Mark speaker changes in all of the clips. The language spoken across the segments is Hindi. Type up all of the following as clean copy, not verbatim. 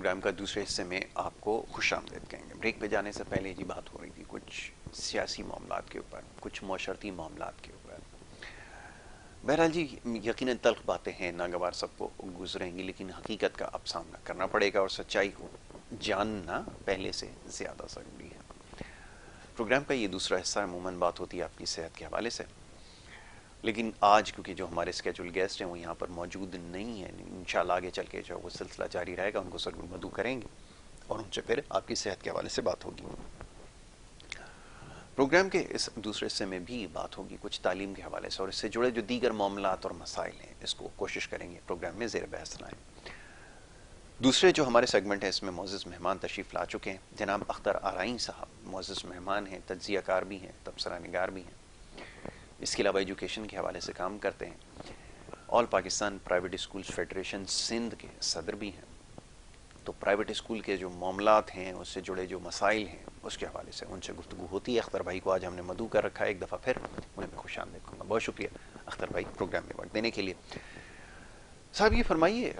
Speaker 1: प्रोग्राम का दूसरे हिस्से में आपको खुशामदीद कहेंगे। ब्रेक पे जाने से पहले जी बात हो रही थी कुछ सियासी मामलात के ऊपर, कुछ माशरती मामलात के ऊपर। बहरहाल जी, यकीनन तल्ख बातें हैं, नागवार सबको गुजरेंगी, लेकिन हकीकत का अब सामना करना पड़ेगा और सच्चाई को जानना पहले से ज़्यादा ज़रूरी है। प्रोग्राम का ये दूसरा हिस्सा अमूमन बात होती है आपकी सेहत के हवाले से, लेकिन आज क्योंकि जो हमारे स्केजुल गेस्ट हैं वो यहाँ पर मौजूद नहीं है, इंशाल्लाह आगे चल के जो वो सिलसिला जारी रहेगा, उनको ज़रूर मदू करेंगे और उनसे फिर आपकी सेहत के हवाले से बात होगी। प्रोग्राम के इस दूसरे हिस्से में भी बात होगी कुछ तालीम के हवाले से और इससे जुड़े जो दीगर मामलात और मसाइल हैं, इसको कोशिश करेंगे प्रोग्राम में ज़ेर बहस लाएं। दूसरे जो हमारे सेगमेंट है इसमें मोअज़्ज़ज़ मेहमान तशरीफ़ ला चुके हैं। जनाब अख्तर आराई साहब मोअज़्ज़ज़ मेहमान हैं, तज्ज़ियाकार भी हैं, तबसरा निगार भी हैं, इसके अलावा एजुकेशन के हवाले से काम करते हैं। All Pakistan private schools federation Sindh के सदर भी हैं। तो प्राइवेट स्कूल के जो मामलात हैं, उससे जुड़े जो मसाइल हैं, उसके हवाले से उनसे गुफ्तगू होती है। अख्तर भाई को आज हमने मदू कर रखा है, एक दफ़ा फिर उन्हें खुशामदीद कहूँगा। बहुत शुक्रिया अख्तर भाई प्रोग्राम में वक्त देने के लिए। साहब ये फरमाइए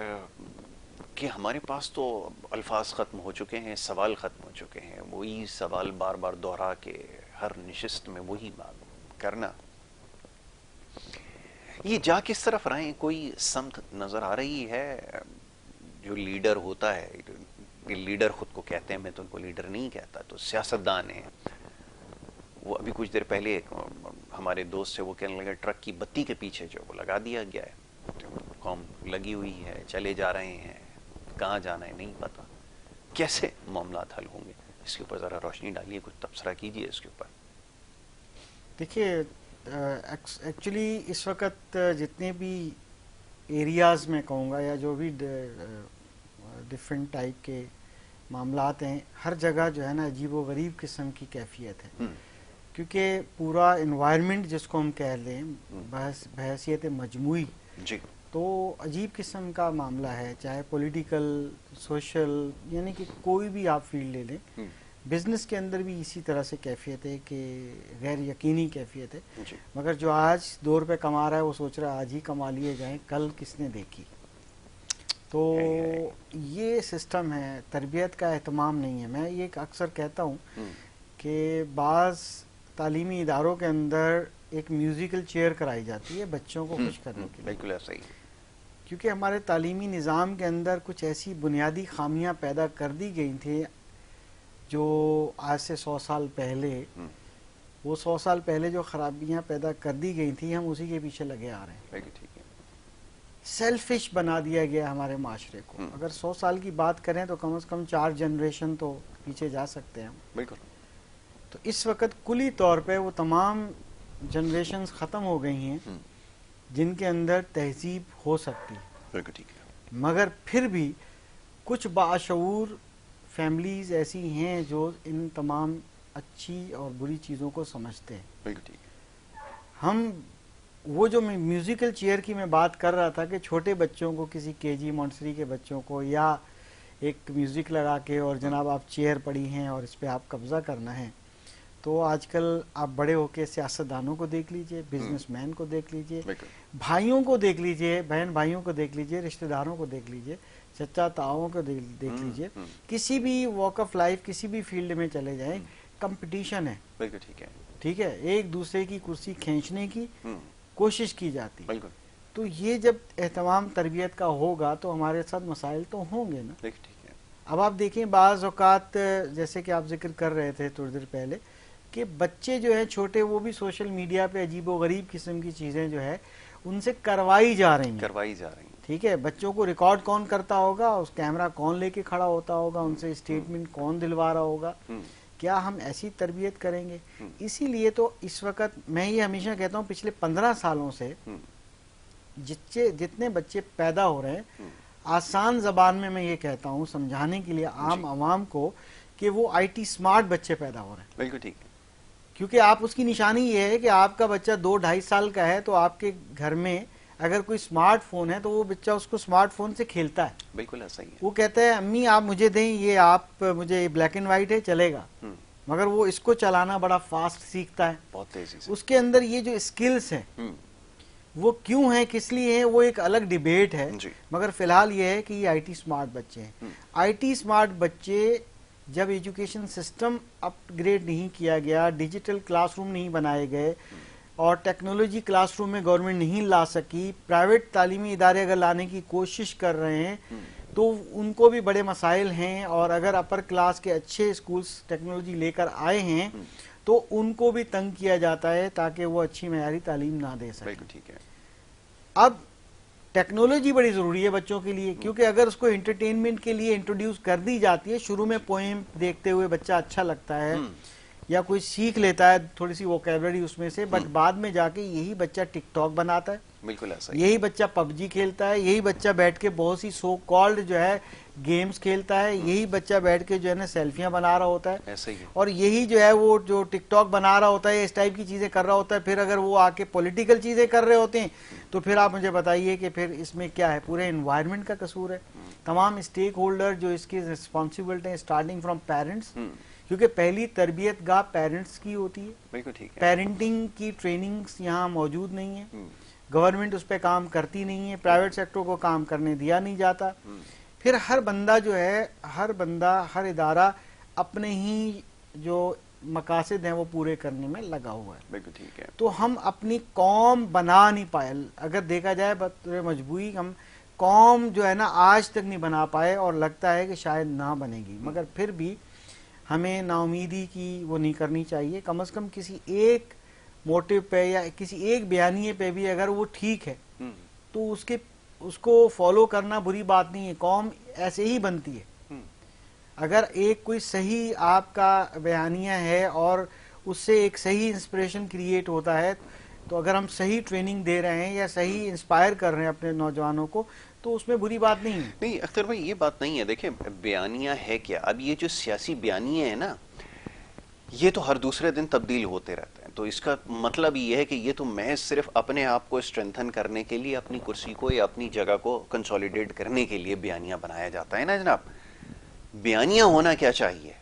Speaker 1: कि हमारे पास तो अल्फाज ख़त्म हो चुके हैं, सवाल ख़त्म हो चुके हैं, वही सवाल बार बार दोहरा के हर नशिस्त में वही बात करना, ये जा किस तरफ रहे? कोई समत नज़र आ रही है? जो लीडर होता है, लीडर खुद को कहते हैं, मैं तो उनको लीडर नहीं कहता, तो सियासतदान है वो। अभी कुछ देर पहले हमारे दोस्त से वो कहने लगे ट्रक की बत्ती के पीछे जो वो लगा दिया गया है, तो कौम लगी हुई है, चले जा रहे हैं, कहाँ जाना है नहीं पता, कैसे मामलात हल होंगे? इसके ऊपर ज़रा रोशनी डालिए, कुछ तबसरा कीजिए इसके ऊपर।
Speaker 2: देखिए, एक्चुअली इस वक्त जितने भी एरियाज़ में कहूँगा या जो भी डिफरेंट टाइप के मामलात हैं, हर जगह जो है ना अजीब व गरीब किस्म की कैफियत है। क्योंकि पूरा इन्वायरमेंट जिसको हम कह लें बहैसियत मजमूई
Speaker 1: जी,
Speaker 2: तो अजीब किस्म का मामला है, चाहे पॉलिटिकल, सोशल, यानी कि कोई भी आप फील्ड ले लें। बिजनेस के अंदर भी इसी तरह से कैफियत है कि गैर यकीनी कैफियत है। मगर जो आज 2 रुपये कमा रहा है वो सोच रहा है आज ही कमा लिए जाएं, कल किसने देखी। तो ये सिस्टम है, तरबियत का एहतमाम नहीं है। मैं ये अक्सर कहता हूँ कि बाज़ तालीमी इदारों के अंदर एक म्यूज़िकल चेयर कराई जाती है बच्चों को खुश करने के लिए।
Speaker 1: बिल्कुल ऐसा ही।
Speaker 2: क्योंकि हमारे तालीमी निज़ाम के अंदर कुछ ऐसी बुनियादी खामियां पैदा कर दी गई थी जो आज से 100 साल पहले, वो 100 साल पहले जो खराबियां पैदा कर दी गई थी, हम उसी के पीछे लगे आ रहे हैं।
Speaker 1: ठीक है।
Speaker 2: सेल्फिश बना दिया गया हमारे माशरे को। अगर 100 साल की बात करें तो कम से कम 4 जनरेशन तो पीछे जा सकते हैं।
Speaker 1: बिल्कुल।
Speaker 2: तो इस वक्त कुली तौर पे वो तमाम जनरेशन्स ख़त्म हो गई हैं जिनके अंदर तहजीब हो सकती है।
Speaker 1: बिल्कुल ठीक है।
Speaker 2: मगर फिर भी कुछ बाशऊर फैमिलीज़ ऐसी हैं जो इन तमाम अच्छी और बुरी चीज़ों को समझते हैं।
Speaker 1: बिल्कुल ठीक है।
Speaker 2: हम वो जो म्यूज़िकल चेयर की मैं बात कर रहा था कि छोटे बच्चों को, किसी केजी मॉन्टेसरी के बच्चों को, या एक म्यूज़िक लगा के और जनाब आप चेयर पड़ी हैं और इस पर आप कब्ज़ा करना है, तो आजकल आप बड़े होके सियासतदानों को देख लीजिए, बिजनेसमैन को देख लीजिए, भाइयों को देख लीजिए, बहन भाइयों को देख लीजिए, रिश्तेदारों को देख लीजिए, चचा ताओं को देख लीजिए, किसी भी वॉक ऑफ लाइफ, किसी भी फील्ड में चले जाएं, कंपटीशन है।
Speaker 1: बिल्कुल ठीक है।
Speaker 2: ठीक है, एक दूसरे की कुर्सी खींचने की कोशिश की जाती है।
Speaker 1: बिल्कुल।
Speaker 2: तो ये जब एहतमाम तरबियत का होगा तो हमारे साथ मसाइल तो होंगे ना।
Speaker 1: ठीक है।
Speaker 2: अब आप देखें, बाज़ औक़ात जैसे कि आप जिक्र कर रहे थे थोड़ी देर पहले कि बच्चे जो है छोटे, वो भी सोशल मीडिया पे अजीब व गरीब किस्म की चीज़ें जो है उनसे करवाई जा रही हैं। ठीक है, बच्चों को रिकॉर्ड कौन करता होगा, उस कैमरा कौन लेके खड़ा होता होगा, उनसे स्टेटमेंट कौन दिलवा रहा होगा, क्या हम ऐसी तरबियत करेंगे? इसीलिए तो इस वक्त मैं ये हमेशा कहता हूँ, पिछले 15 सालों से जितने बच्चे पैदा हो रहे हैं, आसान जबान में मैं ये कहता हूँ समझाने के लिए आम आवाम को कि वो IT स्मार्ट बच्चे पैदा हो रहे हैं।
Speaker 1: बिल्कुल ठीक है।
Speaker 2: क्योंकि आप उसकी निशानी ये है कि आपका बच्चा 2-2.5 साल का है तो आपके घर में अगर कोई स्मार्टफोन है तो वो बच्चा उसको स्मार्टफोन से खेलता है।
Speaker 1: बिल्कुल ऐसा ही है।
Speaker 2: वो कहता है अम्मी आप मुझे दें, ये आप मुझे ब्लैक एंड व्हाइट है चलेगा, मगर वो इसको चलाना बड़ा फास्ट सीखता है,
Speaker 1: बहुत तेजी से।
Speaker 2: उसके अंदर ये जो स्किल्स हैं वो क्यों है, किस लिए है, वो एक अलग डिबेट है। मगर फिलहाल ये है कि ये आईटी स्मार्ट बच्चे हैं। आईटी स्मार्ट बच्चे जब एजुकेशन सिस्टम अपग्रेड नहीं किया गया, डिजिटल क्लासरूम नहीं बनाए गए और टेक्नोलॉजी क्लासरूम में गवर्नमेंट नहीं ला सकी, प्राइवेट तालीमी इदारे अगर लाने की कोशिश कर रहे हैं तो उनको भी बड़े मसाइल हैं। और अगर अपर क्लास के अच्छे स्कूल्स टेक्नोलॉजी लेकर आए हैं तो उनको भी तंग किया जाता है ताकि वो अच्छी मयारी तालीम ना दे सके।
Speaker 1: ठीक है।
Speaker 2: अब टेक्नोलॉजी बड़ी जरूरी है बच्चों के लिए, क्योंकि अगर उसको एंटरटेनमेंट के लिए इंट्रोड्यूस कर दी जाती है, शुरू में पोएम देखते हुए बच्चा अच्छा लगता है या कोई सीख लेता है थोड़ी सी वोकैबुलरी उसमें से, बट बाद में जाके यही बच्चा टिकटॉक बनाता है,
Speaker 1: बिल्कुल ऐसा,
Speaker 2: यही बच्चा पबजी खेलता है, यही बच्चा बैठ के बहुत सी सो कॉल्ड जो है गेम्स खेलता है, यही बच्चा बैठ के जो है ना सेल्फियां बना रहा होता है,
Speaker 1: ऐसे ही।
Speaker 2: और यही जो है वो जो टिकटॉक बना रहा होता है, इस टाइप की चीजें कर रहा होता है। फिर अगर वो आके पॉलिटिकल चीजें कर रहे होते हैं तो फिर आप मुझे बताइए कि फिर इसमें क्या है, पूरे एनवायरनमेंट का कसूर है। तमाम स्टेक होल्डर जो इसकी रिस्पॉन्सिबिलिटी है, स्टार्टिंग फ्रॉम पेरेंट्स, क्योंकि पहली तरबियत गाह पेरेंट्स की होती है।
Speaker 1: बिल्कुल ठीक है।
Speaker 2: पेरेंटिंग की ट्रेनिंग्स यहाँ मौजूद नहीं है, गवर्नमेंट उस पर काम करती नहीं है, प्राइवेट सेक्टर को काम करने दिया नहीं जाता। फिर हर बंदा जो है, हर इदारा अपने ही जो मकासद हैं वो पूरे करने में लगा हुआ है।
Speaker 1: बिल्कुल ठीक है।
Speaker 2: तो हम अपनी कौम बना नहीं पाए, अगर देखा जाए बतौर मजबूरी हम कौम जो है ना आज तक नहीं बना पाए, और लगता है कि शायद ना बनेगी। मगर फिर भी हमें नाउमीदी की वो नहीं करनी चाहिए। कम से कम किसी एक मोटिव पे या किसी एक बयानिए पे भी अगर वो ठीक है तो उसको फॉलो करना बुरी बात नहीं है। कौम ऐसे ही बनती है। अगर एक कोई सही आपका बयानिया है और उससे एक सही इंस्पिरेशन क्रिएट होता है, तो अगर हम सही ट्रेनिंग दे रहे हैं या सही इंस्पायर कर रहे हैं अपने नौजवानों को, तो उसमें बुरी बात नहीं है।
Speaker 1: नहीं अख्तर भाई, ये बात नहीं है। देखिए बयानिया है क्या, अब ये जो सियासी बयानिया है ना, ये तो हर दूसरे दिन तब्दील होते रहते हैं। तो इसका मतलब ये है कि ये तो महज सिर्फ अपने आप को स्ट्रेंथन करने के लिए, अपनी कुर्सी को या अपनी जगह को कंसोलिडेट करने के लिए बयानिया बनाया जाता है ना जनाब। बयानिया होना क्या चाहिए?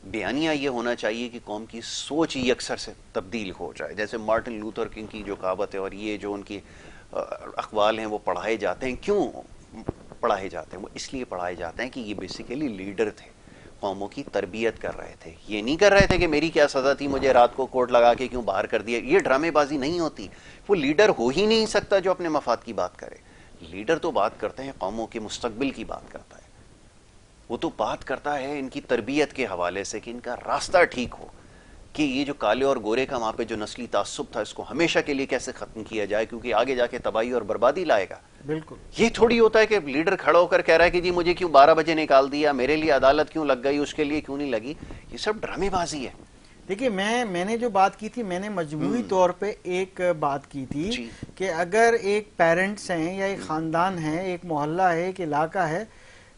Speaker 1: बयानिया ये होना चाहिए कि कौम की सोच ही अक्सर से तब्दील हो जाए। जैसे मार्टिन लूथर किंग की जो कहावत है और ये जो उनकी अखबाल हैं वो पढ़ाए जाते हैं। क्यों पढ़ाए जाते हैं? वो इसलिए पढ़ाए जाते हैं कि ये बेसिकली लीडर थे, कौमों की तरबियत कर रहे थे। ये नहीं कर रहे थे कि मेरी क्या सजा थी, मुझे रात को कोर्ट लगा के क्यों बाहर कर दिया। ये ड्रामेबाजी नहीं होती। वो लीडर हो ही नहीं सकता जो अपने मफाद की बात करे। लीडर तो बात करते हैं कौमों के मुस्तकबिल की बात करता है। वो तो बात करता है इनकी तरबियत के हवाले से कि इनका रास्ता ठीक हो, कि ये जो काले और गोरे का वहां पे जो नस्ली तासुब था इसको हमेशा के लिए कैसे खत्म किया जाए, क्योंकि आगे जाके तबाही और बर्बादी लाएगा।
Speaker 2: बिल्कुल
Speaker 1: ये थोड़ी होता है कि लीडर खड़ा होकर कह रहा है कि जी मुझे क्यों 12 बजे निकाल दिया, मेरे लिए अदालत क्यों लग गई, उसके लिए क्यों नहीं लगी। ये सब ड्रामेबाजी है।
Speaker 2: देखिए मैंने जो बात की थी, मैंने मजमूई तौर पे एक बात की थी कि अगर एक पेरेंट्स हैं या एक खानदान है, एक मोहल्ला है, एक इलाका है,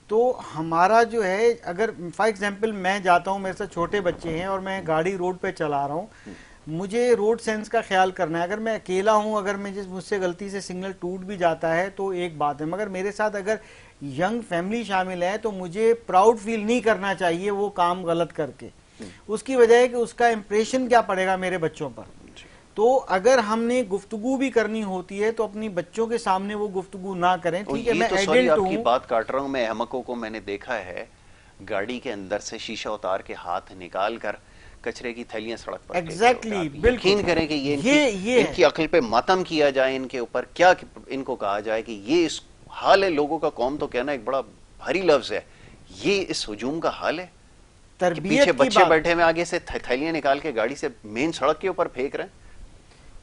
Speaker 2: तो हमारा जो है, अगर फॉर एग्जांपल मैं जाता हूँ, मेरे साथ छोटे बच्चे हैं और मैं गाड़ी रोड पे चला रहा हूँ, मुझे रोड सेंस का ख्याल करना है। अगर मैं अकेला हूँ, अगर मुझसे गलती से सिग्नल टूट भी जाता है तो एक बात है, मगर मेरे साथ अगर यंग फैमिली शामिल है तो मुझे प्राउड फील नहीं करना चाहिए वो काम गलत करके। उसकी वजह है कि उसका इम्प्रेशन क्या पड़ेगा मेरे बच्चों पर। तो अगर हमने गुफ्तगू भी करनी होती है तो अपनी बच्चों के सामने वो गुफ्तगू ना करें। ठीक है, मैं एडल्ट हूं,
Speaker 1: आपकी बात काट रहा हूं। मैं अहमकों को मैंने देखा है गाड़ी के अंदर से शीशा उतार के हाथ निकाल कर कचरे की थैलियां सड़क पर।
Speaker 2: एग्जैक्टली, बिल्कुल।
Speaker 1: यकीन करें कि ये इनकी अक्ल पे मातम किया जाए, इनके ऊपर क्या इनको कहा जाए कि ये इस हाल है लोगों का। कौम तो कहना एक बड़ा भारी लफ्ज है, ये इस हुजूम का हाल है। पीछे बच्चे बैठे में आगे से थैलियां निकाल के गाड़ी से मेन सड़क के ऊपर फेंक रहे हैं।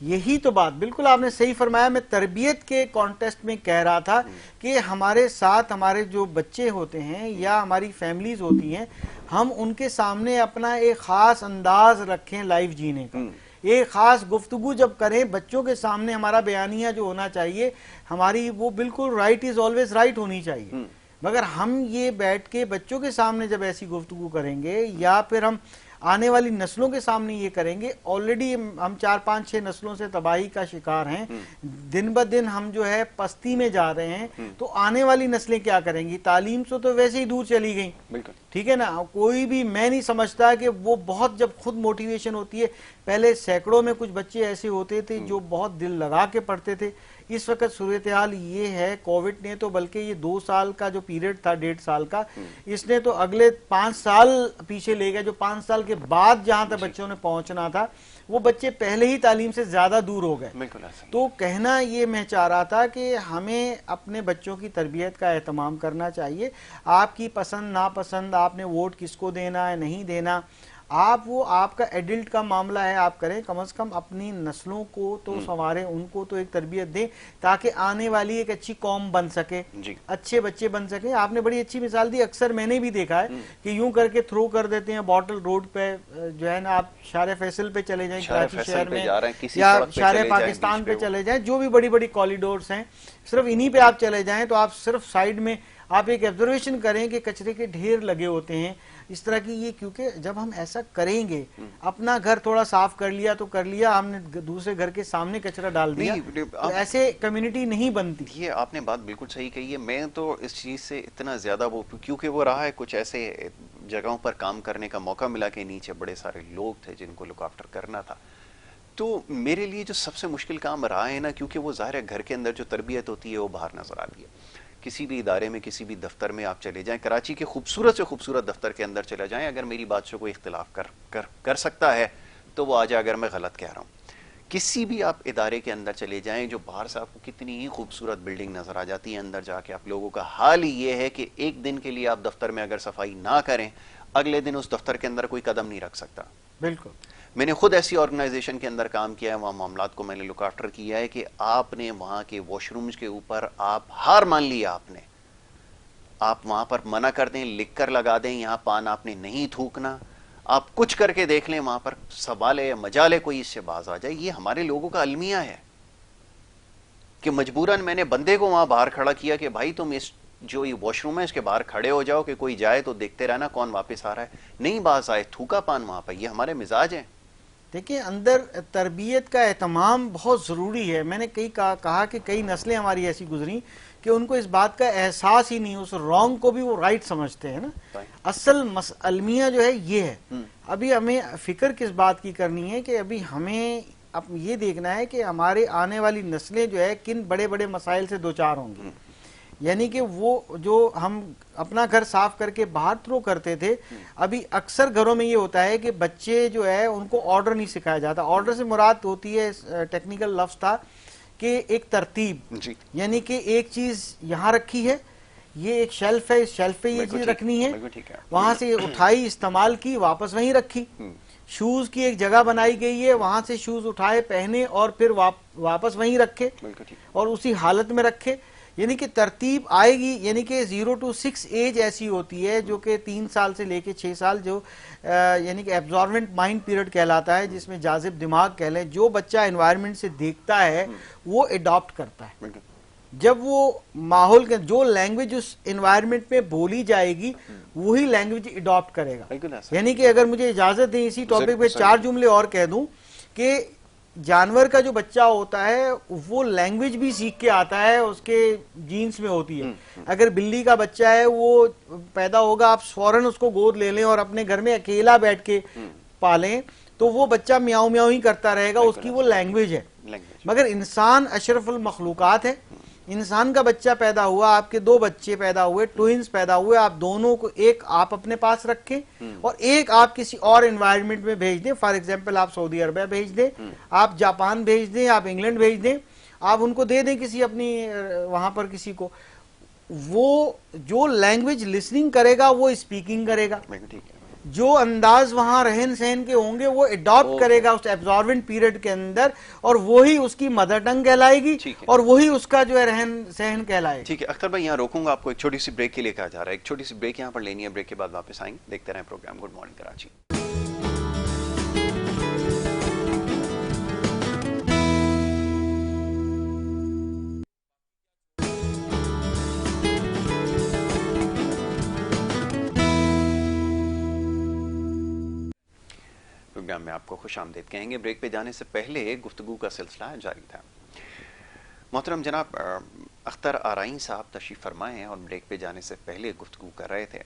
Speaker 2: यही तो बात, बिल्कुल आपने सही फरमाया। मैं तरबियत के कॉन्टेस्ट में कह रहा था कि हमारे साथ हमारे जो बच्चे होते हैं या हमारी फैमिलीज होती हैं, हम उनके सामने अपना एक खास अंदाज रखें लाइफ जीने का। एक खास गुफ्तगू जब करें बच्चों के सामने, हमारा बयानिया जो होना चाहिए हमारी, वो बिल्कुल राइट इज ऑलवेज राइट होनी चाहिए। मगर हम ये बैठ के बच्चों के सामने जब ऐसी गुफ्तगू करेंगे या फिर हम आने वाली नस्लों के सामने ये करेंगे, ऑलरेडी हम 4, 5, 6 नस्लों से तबाही का शिकार हैं, दिन ब दिन हम जो है पस्ती में जा रहे हैं, तो आने वाली नस्लें क्या करेंगी? तालीम से तो वैसे ही दूर चली गई।
Speaker 1: बिल्कुल।
Speaker 2: ठीक है ना। कोई भी, मैं नहीं समझता कि वो बहुत, जब खुद मोटिवेशन होती है, पहले सैकड़ों में कुछ बच्चे ऐसे होते थे जो बहुत दिल लगा के पढ़ते थे। इस वक्त सूरत हाल ये है, कोविड ने तो बल्कि ये 2 साल का जो पीरियड था, 1.5 साल का, इसने तो अगले 5 साल पीछे ले गया। जो 5 साल के बाद जहां तक बच्चों ने पहुंचना था, वो बच्चे पहले ही तालीम से ज्यादा दूर हो गए। तो कहना ये मैं चाह रहा था कि हमें अपने बच्चों की तरबियत का एहतमाम करना चाहिए। आपकी पसंद नापसंद, आपने वोट किसको देना है नहीं देना, आप वो आपका एडल्ट का मामला है, आप करें। कम से कम अपनी नस्लों को तो संवारें, उनको तो एक तरबियत दें, ताकि आने वाली एक अच्छी कौम बन सके, अच्छे बच्चे बन सके। आपने बड़ी अच्छी मिसाल दी, अक्सर मैंने भी देखा है कि यूं करके थ्रो कर देते हैं बॉटल रोड पे, जो है ना, आप शारे फैसल पे चले जाएं कराची शहर में, या शारे पाकिस्तान पे चले जाएं, जो भी बड़ी बड़ी कॉरिडोर्स हैं, सिर्फ इन्हीं पे आप चले जाएं तो आप सिर्फ साइड में आप एक ऑब्जर्वेशन करें कि कचरे के ढेर लगे होते हैं इस तरह की। ये क्योंकि जब हम ऐसा करेंगे, अपना घर थोड़ा साफ कर लिया तो कर लिया, हमने दूसरे घर के सामने कचरा डाल दिया, तो ऐसे कम्युनिटी नहीं बनती।
Speaker 1: ये आपने बात बिल्कुल सही कही है। मैं तो इस चीज से इतना ज्यादा वो, क्योंकि वो रहा है, कुछ ऐसे जगहों पर काम करने का मौका मिला कि नीचे बड़े सारे लोग थे जिनको लुक आफ्टर करना था। तो मेरे लिए जो सबसे मुश्किल काम रहा है ना, क्योंकि वो ज़ाहिर है घर के अंदर जो तरबियत होती है वो बाहर नजर आती है। किसी भी इदारे में, किसी भी दफ्तर में आप चले जाएं, कराची के खूबसूरत से खूबसूरत दफ्तर के अंदर चले जाएं, अगर मेरी बात से कोई इख्तिलाफ कर सकता है तो वो आ जाए अगर मैं गलत कह रहा हूँ। किसी भी आप इदारे के अंदर चले जाएं, जो बाहर से आपको कितनी ही खूबसूरत बिल्डिंग नजर आ जाती है, अंदर जाके आप लोगों का हाल ही ये है कि एक दिन के लिए आप दफ्तर में अगर सफाई ना करें, अगले दिन उस दफ्तर के अंदर कोई कदम नहीं रख सकता।
Speaker 2: बिल्कुल,
Speaker 1: मैंने खुद ऐसी ऑर्गेनाइजेशन के अंदर काम किया है, वहाँ मामलात को मैंने लुक आफ्टर किया है कि आपने वहाँ के वॉशरूम्स के ऊपर आप हार मान लिया, आपने, आप वहाँ पर मना कर दें, लिख कर लगा दें यहाँ पान आपने नहीं थूकना, आप कुछ करके देख लें, वहाँ पर सवाले या मजाले कोई इससे बाज आ जाए। ये हमारे लोगों का अलमिया है कि मजबूरन मैंने बंदे को वहाँ बाहर खड़ा किया कि भाई तुम इस जो ये वॉशरूम है इसके बाहर खड़े हो जाओ, कि कोई जाए तो देखते रहना कौन वापस आ रहा है, नहीं बाज आए, थूका पान वहाँ पर। ये हमारे मिजाज हैं।
Speaker 2: देखिए, अंदर तरबियत का एहतमाम बहुत ज़रूरी है। मैंने कहा कि कई नस्लें हमारी ऐसी गुजरी कि उनको इस बात का एहसास ही नहीं, उस रॉन्ग को भी वो राइट समझते हैं ना। असल अलमिया जो है ये है। अभी हमें फिक्र किस बात की करनी है कि अभी हमें अब ये देखना है कि हमारे आने वाली नस्लें जो है किन बड़े बड़े मसाइल से दो चार होंगी। यानी कि वो जो हम अपना घर साफ करके बाहर थ्रो करते थे, अभी अक्सर घरों में ये होता है कि बच्चे जो है उनको ऑर्डर नहीं सिखाया जाता। ऑर्डर से मुराद होती है, टेक्निकल लफ्ज था कि एक तरतीब, यानी कि एक चीज यहाँ रखी है, ये एक शेल्फ है, इस शेल्फ पे ये चीज रखनी है, वहां से उठाई, इस्तेमाल की, वापस वहीं रखी। शूज की एक जगह बनाई गई है, वहां से शूज उठाए, पहने और फिर वापस वहीं रखे और उसी हालत में रखे। यानी कि तरतीब आएगी। यानी कि 0 to 6 एज ऐसी होती है जो कि 3 साल से लेके 6 साल, जो यानी कि एब्जॉर्बेंट माइंड पीरियड कहलाता है, जिसमें जाजिब दिमाग कह लें। जो बच्चा एनवायरनमेंट से देखता है वो एडॉप्ट करता है। जब वो माहौल के जो लैंग्वेज उस एनवायरनमेंट में बोली जाएगी वही लैंग्वेज एडॉप्ट करेगा। यानी कि अगर मुझे इजाजत दें, इसी टॉपिक पे 4 जुमले और कह दूं कि जानवर का जो बच्चा होता है वो लैंग्वेज भी सीख के आता है, उसके जीन्स में होती है। अगर बिल्ली का बच्चा है, वो पैदा होगा, आप फौरन उसको गोद ले लें और अपने घर में अकेला बैठ के पालें तो वो बच्चा म्याऊं म्याऊं ही करता रहेगा, उसकी वो लैंग्वेज है। मगर इंसान अशरफुल मखलूकात है। इंसान का बच्चा पैदा हुआ, आपके 2 बच्चे पैदा हुए, ट्विंस पैदा हुए, आप दोनों को एक आप अपने पास रखें और एक आप किसी और एनवायरनमेंट में भेज दें। फॉर एग्जांपल आप सऊदी अरबिया भेज दें, आप जापान भेज दें, आप इंग्लैंड भेज दें, आप उनको दे दें किसी अपनी वहां पर किसी को, वो जो लैंग्वेज लिसनिंग करेगा वो स्पीकिंग करेगा। जो अंदाज वहां रहन सहन के होंगे वो एडॉप्ट करेगा उस एब्जॉर्बेंट पीरियड के अंदर, और वही उसकी मदर टंग कहलाएगी और वही उसका जो है रहन सहन कहलाएगा।
Speaker 1: ठीक है अख्तर भाई, यहाँ रोकूंगा आपको, एक छोटी सी ब्रेक के लिए कहा जा रहा है। एक छोटी सी ब्रेक यहाँ पर लेनी है, ब्रेक के बाद वापस आएंगे। देखते रहें programme good morning Karachi. Programme में आपको खुशामदीद कहेंगे। ब्रेक पे जाने से पहले गुफ्तगू का सिलसिला जारी था। मोहतरम जनाब अख्तर आराइन साहब तशरीफ फरमाए हैं और ब्रेक पे जाने से पहले गुफ्तगू कर रहे थे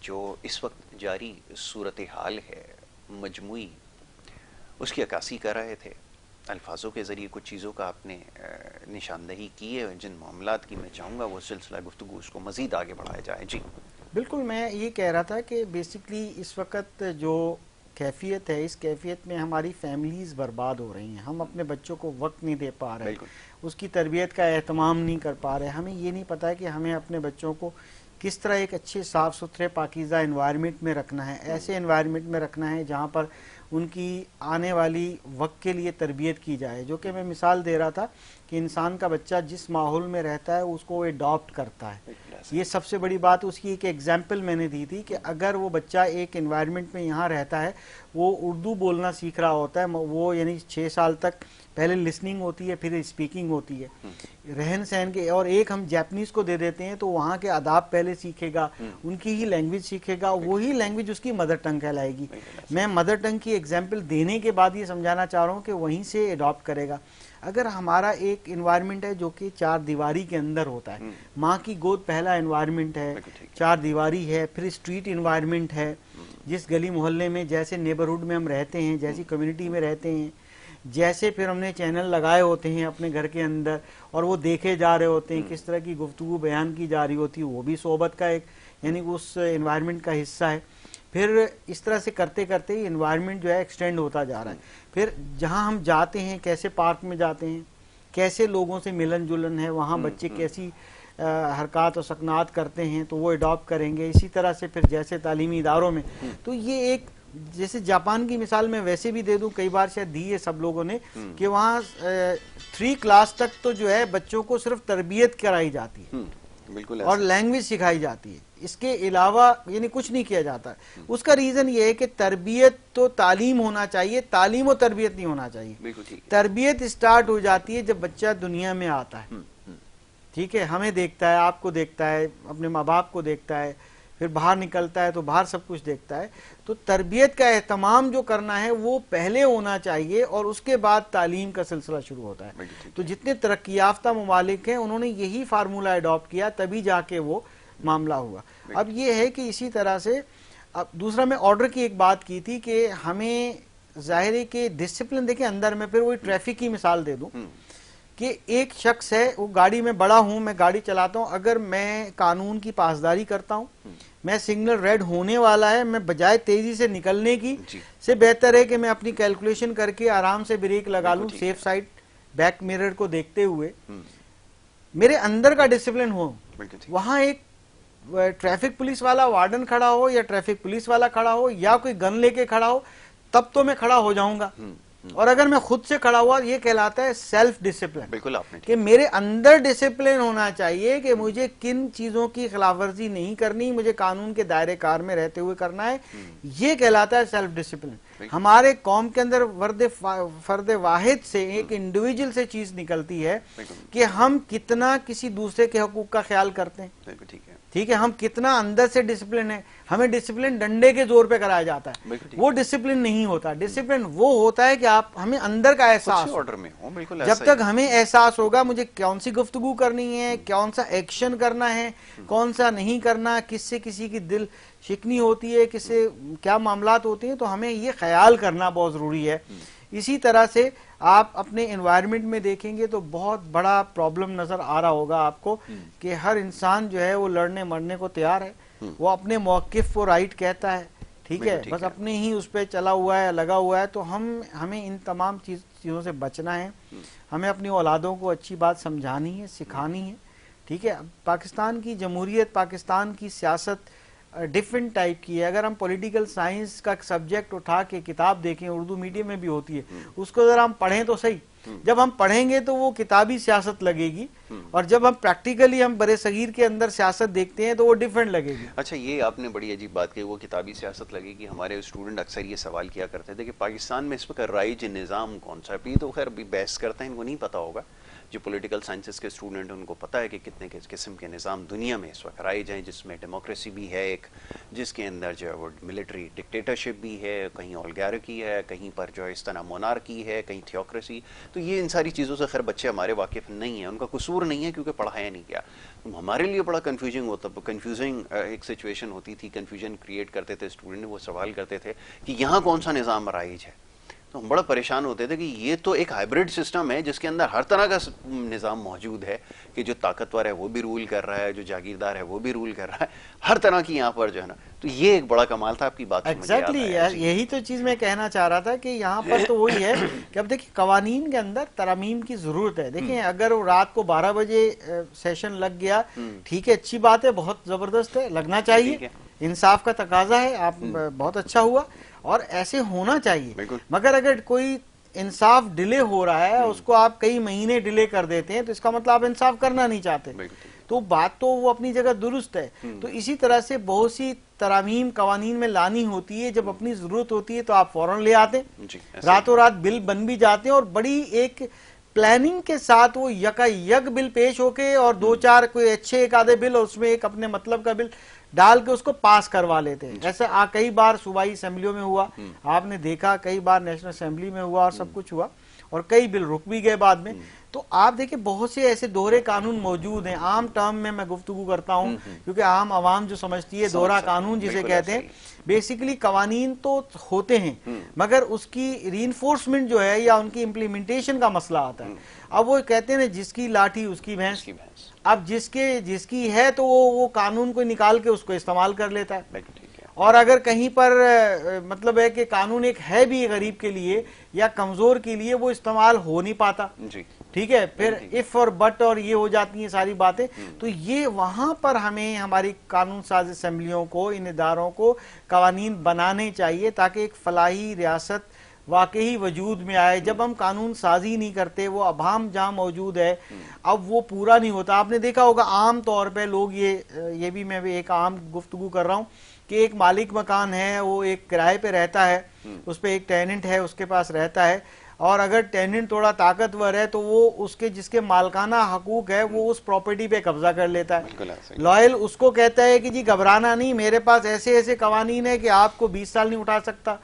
Speaker 1: जो इस वक्त जारी सूरत हाल है मजमुई, उसकी अक्कासी कर रहे थे। अल्फाजों के ज़रिए कुछ चीज़ों का आपने निशानदही की है, जिन मामलात की मैं चाहूँगा वो सिलसिला गुफ्तगू उसको मज़ीद आगे बढ़ाया जाए। जी
Speaker 2: बिल्कुल, मैं ये कह रहा था कि बेसिकली इस वक्त जो कैफियत है, इस कैफियत में हमारी फैमिलीज़ बर्बाद हो रही हैं। हम अपने बच्चों को वक्त नहीं दे पा रहे, उसकी तरबियत का एहतमाम नहीं कर पा रहे। हमें ये नहीं पता है कि हमें अपने बच्चों को किस तरह एक अच्छे साफ़ सुथरे पाकीज़ा एनवायरनमेंट में रखना है, ऐसे एनवायरनमेंट में रखना है जहाँ पर उनकी आने वाली वक्त के लिए तरबियत की जाए। जो कि मैं मिसाल दे रहा था कि इंसान का बच्चा जिस माहौल में रहता है उसको वो एडॉप्ट करता है। ये सबसे बड़ी बात, उसकी एक एग्जाम्पल मैंने दी थी कि अगर वो बच्चा एक एनवायरनमेंट में यहाँ रहता है, वो उर्दू बोलना सीख रहा होता है, वो यानी 6 साल तक पहले लिसनिंग होती है, फिर स्पीकिंग होती है, रहन सहन के, और एक हम जापानीज को दे देते हैं तो वहाँ के आदाब पहले सीखेगा, उनकी ही लैंग्वेज सीखेगा, वही लैंग्वेज उसकी मदर टंग कहलाएगी। मैं मदर टंग की एग्जाम्पल देने के बाद ये समझाना चाह रहा हूँ कि वहीं से अडॉप्ट करेगा। अगर हमारा एक इन्वायरमेंट है जो कि 4 दीवारी के अंदर होता है, माँ की गोद पहला इन्वायरमेंट है, 4 दीवारी है, फिर स्ट्रीट इन्वायरमेंट है, जिस गली मोहल्ले में जैसे नेबरहुड में हम रहते हैं, जैसी कम्युनिटी में रहते हैं, जैसे फिर हमने चैनल लगाए होते हैं अपने घर के अंदर और वो देखे जा रहे होते हैं, किस तरह की गुफ्तगू बयान की जा रही होती है, वो भी सोबत का एक यानी उस इन्वायरमेंट का हिस्सा है। फिर इस तरह से करते करते ही इन्वायरमेंट जो है एक्सटेंड होता जा रहा है। फिर जहाँ हम जाते हैं, कैसे पार्क में जाते हैं, कैसे लोगों से मिलन जुलन है, वहाँ बच्चे कैसी हरकत और सकनात करते हैं तो वो अडॉप्ट करेंगे। इसी तरह से फिर जैसे तालीमी इदारों में, तो ये एक जैसे जापान की मिसाल मैं वैसे भी दे दूं, कई बार शायद दी है सब लोगों ने, कि वहाँ 3 क्लास तक तो जो है बच्चों को सिर्फ तरबियत कराई जाती है,
Speaker 1: बिल्कुल,
Speaker 2: और लैंग्वेज सिखाई जाती है, इसके अलावा यानी कुछ नहीं किया जाता। उसका रीजन ये है कि तरबियत तो तालीम होना चाहिए, तालीम और तरबियत नहीं होना चाहिए। तरबियत स्टार्ट हो जाती है जब बच्चा दुनिया में आता है, ठीक है, हमें देखता है, आपको देखता है, अपने माँ बाप को देखता है, फिर बाहर निकलता है तो बाहर सब कुछ देखता है। तो तरबियत का एहतमाम जो करना है वो पहले होना चाहिए और उसके बाद तालीम का सिलसिला शुरू होता है। तो जितने तरक्की याफ्ता ममालिक हैं उन्होंने यही फार्मूला अडॉप्ट किया, तभी जाके वो मामला हुआ। अब ये है कि इसी तरह से, अब दूसरा मैं ऑर्डर की एक बात की थी कि हमें जाहिर है कि डिसिप्लिन, देखिए अंदर में फिर वही ट्रैफिक की मिसाल दे दूं कि एक शख्स है, वो गाड़ी में बड़ा हूं, मैं गाड़ी चलाता हूं, अगर मैं कानून की पासदारी करता हूं, मैं सिग्नल रेड होने वाला है, मैं बजाय तेजी से निकलने की से बेहतर है कि मैं अपनी कैलकुलेशन करके आराम से ब्रेक लगा लूं, सेफ साइड बैक मिरर को देखते हुए, मेरे अंदर का डिसिप्लिन हो। वहां एक ट्रैफिक पुलिस वाला वार्डन खड़ा हो या ट्रैफिक पुलिस वाला खड़ा हो या कोई गन लेके खड़ा हो, तब तो मैं खड़ा हो जाऊंगा। और अगर मैं खुद से खड़ा हुआ, ये कहलाता है सेल्फ डिसिप्लिन।
Speaker 1: बिल्कुल आपने
Speaker 2: कि मेरे अंदर डिसिप्लिन होना चाहिए कि मुझे किन चीजों की खिलाफवर्जी नहीं करनी, मुझे कानून के दायरे कार में रहते हुए करना है, ये कहलाता है सेल्फ डिसिप्लिन। हमारे कौम के अंदर फर्द वाहिद से, एक इंडिविजुअल से चीज निकलती है कि हम कितना किसी दूसरे के हकूक का ख्याल करते हैं, ठीक है, हम कितना अंदर से डिसिप्लिन है। हमें डिसिप्लिन डंडे के जोर पे कराया जाता है, वो डिसिप्लिन नहीं होता। डिसिप्लिन वो होता है कि आप, हमें अंदर का एहसास
Speaker 1: ऑर्डर में हो, बिल्कुल
Speaker 2: जब तक हमें एहसास होगा मुझे कौन सी गुफ्तगू करनी है, कौन सा एक्शन करना है, कौन सा नहीं करना, किससे किसी की दिल शिकनी होती है, किससे क्या मामलात होती हैं, तो हमें ये ख्याल करना बहुत जरूरी है। इसी तरह से आप अपने एनवायरनमेंट में देखेंगे तो बहुत बड़ा प्रॉब्लम नजर आ रहा होगा आपको कि हर इंसान जो है वो लड़ने मरने को तैयार है, वो अपने मौकिफ को राइट कहता है, ठीक है, बस अपने ही उस पर चला हुआ है, लगा हुआ है। तो हमें इन तमाम चीज़ों से बचना है। हमें अपनी औलादों को अच्छी बात समझानी है, सिखानी है, ठीक है। पाकिस्तान की जमहूरियत, पाकिस्तान की सियासत डिफरेंट टाइप की है। अगर हम पॉलिटिकल साइंस का सब्जेक्ट उठा के किताब देखें, उर्दू मीडियम में भी होती है, उसको जरा हम पढ़ें तो सही। जब हम पढ़ेंगे तो वो किताबी सियासत लगेगी, और जब हम प्रैक्टिकली हम बड़े सगीर के अंदर सियासत देखते हैं तो वो डिफरेंट लगेगी।
Speaker 1: अच्छा, ये आपने बड़ी अजीब बात कही, वो किताबी सियासत लगेगी। हमारे स्टूडेंट अक्सर ये सवाल किया करते थे कि पाकिस्तान में इस वक्त राइज निज़ाम कौन सा है। तो खैर अभी बहस करते हैं, इनको नहीं पता होगा। जो पॉलिटिकल साइंसेस के स्टूडेंट हैं उनको पता है कि कितने किस्म के निज़ाम दुनिया में इस वक्त राइज हैं, जिसमें डेमोक्रेसी भी है एक, जिसके अंदर जो है वो मिलिट्री डिक्टेटरशिप भी है, कहीं ओलिगार्की है, कहीं पर जो है इस तरह मोनार्की है, कहीं थियोक्रेसी। तो ये इन सारी चीज़ों से खैर बच्चे हमारे वाकिफ नहीं है, उनका कसूर नहीं है क्योंकि पढ़ाया नहीं गया। तो हमारे लिए बड़ा कंफ्यूजिंग एक सिचुएशन होती थी, कंफ्यूजन क्रिएट करते थे स्टूडेंट, वो सवाल करते थे कि यहाँ कौन सा निज़ाम राइज है। तो हम बड़ा परेशान होते थे कि ये तो एक हाइब्रिड सिस्टम है जिसके अंदर हर तरह का निज़ाम मौजूद है, कि जो ताकतवर है वो भी रूल कर रहा है, जो जागीरदार है वो भी रूल कर रहा है, हर तरह की यहाँ पर जो है ना। तो ये एक बड़ा कमाल था आपकी बात।
Speaker 2: एग्जैक्टली यही तो चीज़ मैं कहना चाह रहा था कि यहाँ पर तो वही है कि अब देखिए कवानीन के अंदर तरमीम की ज़रूरत है। देखिए अगर वो रात को 12 बजे सेशन लग गया, ठीक है, अच्छी बात है, बहुत ज़बरदस्त है, लगना चाहिए, इंसाफ का तकाजा है, आप बहुत अच्छा हुआ और ऐसे होना चाहिए। मगर अगर कोई इंसाफ डिले हो रहा है, उसको आप कई महीने डिले कर देते हैं, तो इसका मतलब आप इंसाफ करना नहीं चाहते। तो बात तो वो अपनी जगह दुरुस्त है। तो इसी तरह से बहुत सी तरामीम कवानीन में लानी होती है, जब अपनी जरूरत होती है तो आप फौरन ले आते हैं, रातों रात बिल बन भी जाते हैं और बड़ी एक प्लानिंग के साथ वो यकायक बिल पेश होके और दो चार कोई अच्छे एक आधे बिल और उसमें एक अपने मतलब का बिल डाल के उसको पास करवा लेते हैं। ऐसा कई बार सूबाई असेंबलियों में हुआ, आपने देखा, कई बार नेशनल असेंबली में हुआ और सब कुछ हुआ और कई बिल रुक भी गए बाद में। तो आप देखिए बहुत से ऐसे दोहरे कानून मौजूद हैं। आम टर्म में मैं गुफ्तगू करता हूं क्योंकि आम आवाम जो समझती है दोहरा कानून जिसे कहते हैं, बेसिकली कवानीन तो होते हैं मगर उसकी रीइंफोर्समेंट जो है या उनकी इम्प्लीमेंटेशन का मसला आता है। अब वो कहते हैं ना जिसकी लाठी उसकी भैंस। अब जिसकी है तो वो कानून को निकाल के उसको इस्तेमाल कर लेता है। और अगर कहीं पर मतलब है कि कानून एक है भी गरीब के लिए या कमजोर के लिए, वो इस्तेमाल हो नहीं पाता, ठीक है, फिर इफ और बट और ये हो जाती हैं सारी बातें। तो ये वहां पर हमें हमारी कानून साज असेंबलियों को, इन इदारों को कवानीन बनाने चाहिए ताकि एक फलाही रियासत वाकई वजूद में आए। जब हम कानून साजी नहीं करते, वो अभाम जहाँ मौजूद है, अब वो पूरा नहीं होता। आपने देखा होगा आम तौर पे लोग ये भी मैं भी एक आम गुफ्तगू कर रहा हूँ कि एक मालिक मकान है, वो एक किराए पे रहता है, उस पर एक टेनेंट है, उसके पास रहता है, और अगर टेनेंट थोड़ा ताकतवर है तो वो उसके जिसके मालकाना हकूक है वो उस प्रॉपर्टी पे कब्जा कर लेता है। लॉयल उसको कहता है कि जी घबराना नहीं, मेरे पास ऐसे ऐसे कवानीन है कि आपको 20 साल नहीं उठा सकता।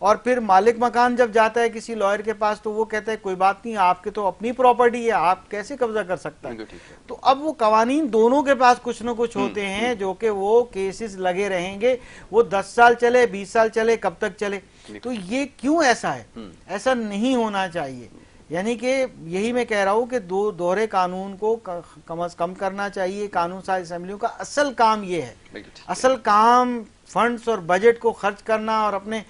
Speaker 2: और फिर मालिक मकान जब जाता है किसी लॉयर के पास तो वो कहता है कोई बात नहीं, आपके तो अपनी प्रॉपर्टी है, आप कैसे कब्जा कर सकता है। तो अब वो कवानीन दोनों के पास कुछ न कुछ होते हैं जो कि वो केसेस लगे रहेंगे, वो 10 साल चले, 20 साल चले, कब तक चले। तो ये क्यों ऐसा है? ऐसा नहीं होना चाहिए। यानी कि यही मैं कह रहा हूं कि दोहरे कानून को कम से कम करना चाहिए। कानून साज असेंबलियों का असल काम ये है, असल काम फंड्स और बजट को खर्च करना और अपने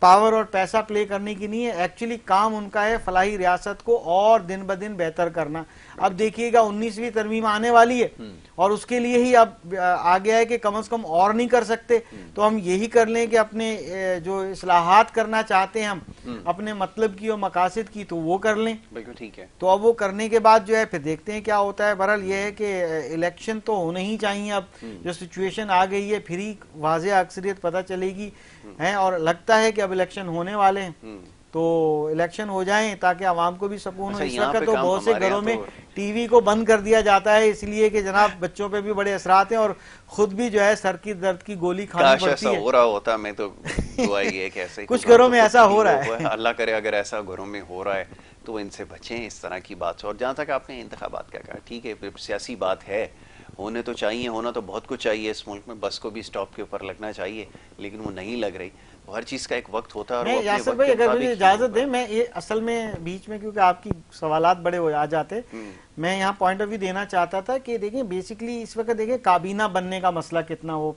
Speaker 2: पावर और पैसा प्ले करने की नहीं है। एक्चुअली काम उनका है फलाही रियासत को और दिन ब दिन बेहतर करना। अब देखिएगा 19वीं तरमीम आने वाली है और उसके लिए ही अब आ गया है कि कम से कम और नहीं कर सकते तो हम यही कर लें कि अपने जो इस्लाहात करना चाहते हैं हम अपने मतलब की और मकासद की, तो वो कर लें।
Speaker 1: बिल्कुल ठीक है।
Speaker 2: तो अब वो करने के बाद जो है फिर देखते हैं क्या होता है। बहरहाल ये है कि इलेक्शन तो होने ही चाहिए। अब जो सिचुएशन आ गई है फिर ही वाज़ेह अक्सरियत पता चलेगी है, और लगता है कि अब इलेक्शन होने वाले हैं तो इलेक्शन हो जाएं ताकि आवाम को भी सुकून हो। इस वक्त तो बहुत से घरों में टीवी को बंद कर दिया जाता है इसलिए कि जनाब बच्चों पे भी बड़े असरात हैं और खुद भी जो है सर की दर्द की गोली खानी पड़ती है।
Speaker 1: हो रहा होता, मैं तो दुआ ये है कि ऐसे
Speaker 2: कुछ घरों में ऐसा हो रहा है।
Speaker 1: अल्लाह करे अगर ऐसा घरों में हो रहा है तो इनसे बचें इस तरह की बात से। और जहाँ तक आपने इंतखाबात का कहा, ठीक है, सियासी बात है, होने तो चाहिए, होना तो बहुत कुछ चाहिए इस मुल्क में, बस को भी स्टॉप के ऊपर लगना चाहिए, लेकिन वो नहीं लग रही। हर चीज का एक वक्त होता है। और
Speaker 2: यासिर भाई अगर मुझे इजाजत दें, मैं ये असल में बीच में क्योंकि आपकी सवालात बड़े हो आ जाते, मैं यहाँ पॉइंट ऑफ व्यू देना चाहता था कि देखिए बेसिकली इस वक्त देखिए काबीना बनने का मसला कितना वो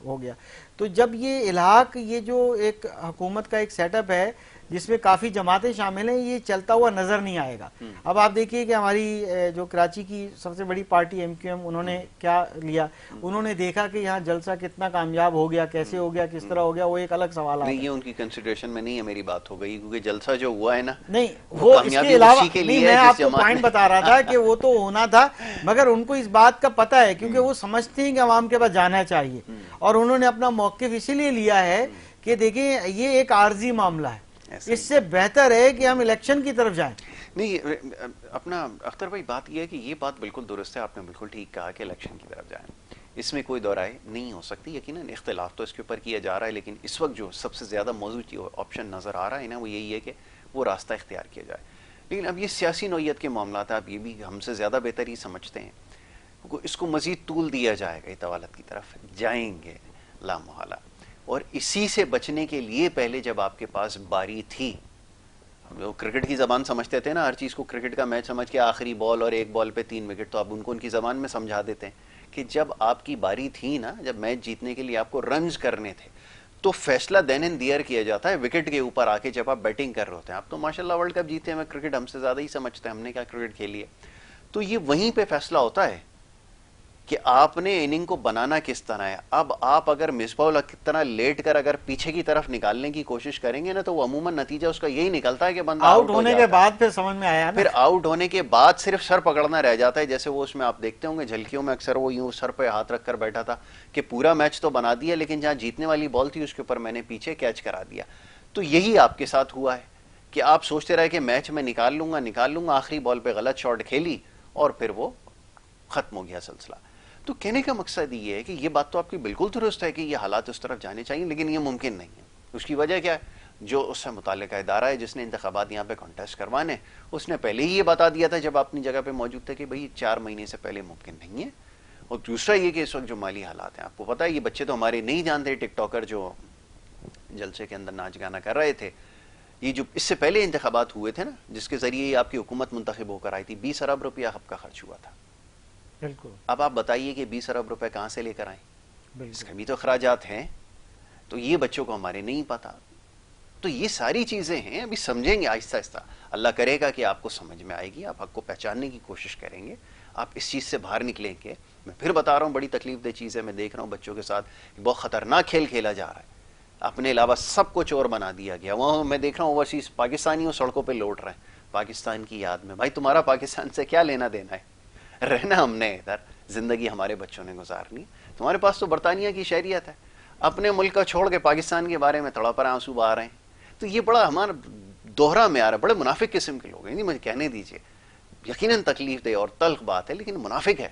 Speaker 2: हो गया। तो जब ये इलाक, ये जो एक हुकूमत का एक सेटअप है जिसमें काफी जमातें शामिल हैं, ये चलता हुआ नजर नहीं आएगा। अब आप देखिए कि हमारी जो कराची की सबसे बड़ी पार्टी MQM, उन्होंने क्या लिया, उन्होंने देखा कि यहाँ जलसा कितना कामयाब हो गया, कैसे हो गया, किस तरह हो गया, वो एक अलग सवाल है।
Speaker 1: ये उनकी कंसिडरेशन में नहीं है, मेरी बात हो गई, क्योंकि जलसा जो हुआ है ना,
Speaker 2: नहीं वो इसके अलावा नहीं, मैं आपको पॉइंट बता रहा था कि वो तो होना था मगर उनको इस बात का पता है क्योंकि वो समझते हैं कि अवाम के पास जाना चाहिए और उन्होंने अपना मौक़िफ़ इसीलिए लिया है कि देखिए ये एक आर्जी मामला है, इससे बेहतर है कि हम इलेक्शन की तरफ जाएं।
Speaker 1: नहीं, अपना अख्तर भाई बात यह है कि ये बात बिल्कुल दुरुस्त है, आपने बिल्कुल ठीक कहा कि इलेक्शन की तरफ जाएं, इसमें कोई दो राय नहीं हो सकती। यकीनन इख्तिलाफ तो इसके ऊपर किया जा रहा है, लेकिन इस वक्त जो सबसे ज़्यादा मौजूद ऑप्शन नज़र आ रहा है ना, वो यही है कि वो रास्ता इख्तियार किया जाए। लेकिन अब ये सियासी नौयत के मामला था, आप ये भी हमसे ज़्यादा बेहतर ही समझते हैं, इसको मज़ीद तूल दिया जाएगा, इतवालत की तरफ जाएंगे लामोहला। और इसी से बचने के लिए पहले जब आपके पास बारी थी, वो क्रिकेट की ज़बान समझते थे ना, हर चीज़ को क्रिकेट का मैच समझ के आखिरी बॉल और एक बॉल पे 3 विकेट, तो आप उनको उनकी ज़बान में समझा देते हैं कि जब आपकी बारी थी ना, जब मैच जीतने के लिए आपको रन्स करने थे, तो फैसला देन एंड देयर किया जाता है विकेट के ऊपर आके, जब आप बैटिंग कर रहे होते हैं। आप तो माशाल्लाह वर्ल्ड कप जीते हैं, क्रिकेट हमसे ज़्यादा ही समझते हैं, हमने क्या क्रिकेट खेली है। तो ये वहीं पर फैसला होता है कि आपने इनिंग को बनाना किस तरह है। अब आप अगर मिसबाउल की तरह लेट कर अगर पीछे की तरफ निकालने की कोशिश करेंगे ना, तो वो अमूमन नतीजा उसका यही निकलता है कि बंदा
Speaker 2: आउट होने के बाद फिर समझ में आया ना,
Speaker 1: फिर आउट होने के बाद सिर्फ सर पकड़ना रह जाता है। जैसे वो उसमें आप देखते होंगे झलकियों में अक्सर वो यूं सर पे हाथ रख कर बैठा था कि पूरा मैच तो बना दिया, लेकिन जहां जीतने वाली बॉल थी उसके ऊपर मैंने पीछे कैच करा दिया। तो यही आपके साथ हुआ है कि आप सोचते रहे कि मैच में निकाल लूंगा, आखिरी बॉल पे गलत शॉट खेली और फिर वो खत्म हो गया सिलसिला। तो कहने का मकसद ये है कि ये बात तो आपकी बिल्कुल दुरुस्त है कि ये हालात उस तरफ जाने चाहिए, लेकिन ये मुमकिन नहीं है। उसकी वजह क्या है? जो उससे मुताल्लिका इदारा है जिसने इंतखाबात यहाँ पे कॉन्टेस्ट करवाने, उसने पहले ही ये बता दिया था जब अपनी जगह पे मौजूद थे कि भाई 4 महीने से पहले मुमकिन नहीं है। और दूसरा ये कि इस वक्त जो माली हालात हैं, आपको पता है ये बच्चे तो हमारे नहीं जानते, टिकटॉकर जो जलसे के अंदर नाच गाना कर रहे थे, ये जो इससे पहले इंतखाबात हुए थे ना, जिसके जरिए आपकी हुकूमत मुंतखब होकर आई थी, 20 अरब रुपया आपका खर्च हुआ था।
Speaker 2: बिल्कुल।
Speaker 1: अब आप बताइए कि 20 अरब रुपए कहां से लेकर आए, इसका भी तो अखराजात हैं। तो ये बच्चों को हमारे नहीं पता। तो ये सारी चीजें हैं, अभी समझेंगे आहिस्ता आहिस्ता, अल्लाह करेगा कि आपको समझ में आएगी, आप हक को पहचानने की कोशिश करेंगे, आप इस चीज से बाहर निकलेंगे। मैं फिर बता रहा हूं, बड़ी तकलीफ दे चीज है। मैं देख रहा हूं बच्चों के साथ बहुत खतरनाक खेल खेला जा रहा है, अपने अलावा सबको चोर बना दिया गया। वहां मैं देख रहा हूं ओवरसीज पाकिस्तानियों सड़कों पर लौट रहे हैं पाकिस्तान की याद में। भाई तुम्हारा पाकिस्तान से क्या लेना देना है? रहना हमने इधर, जिंदगी हमारे बच्चों ने गुजारनी। तुम्हारे पास तो बरतानिया की शहरियत है, अपने मुल्क का छोड़ के पाकिस्तान के बारे में तड़प रहे, आंसू बहा रहे हैं। तो ये बड़ा हमारा दोहरा में आ रहा है। बड़े मुनाफिक किस्म के लोग हैं जी, मुझे कहने दीजिए। यकीनन तकलीफ दे और तल्ख बात है, लेकिन मुनाफिक है।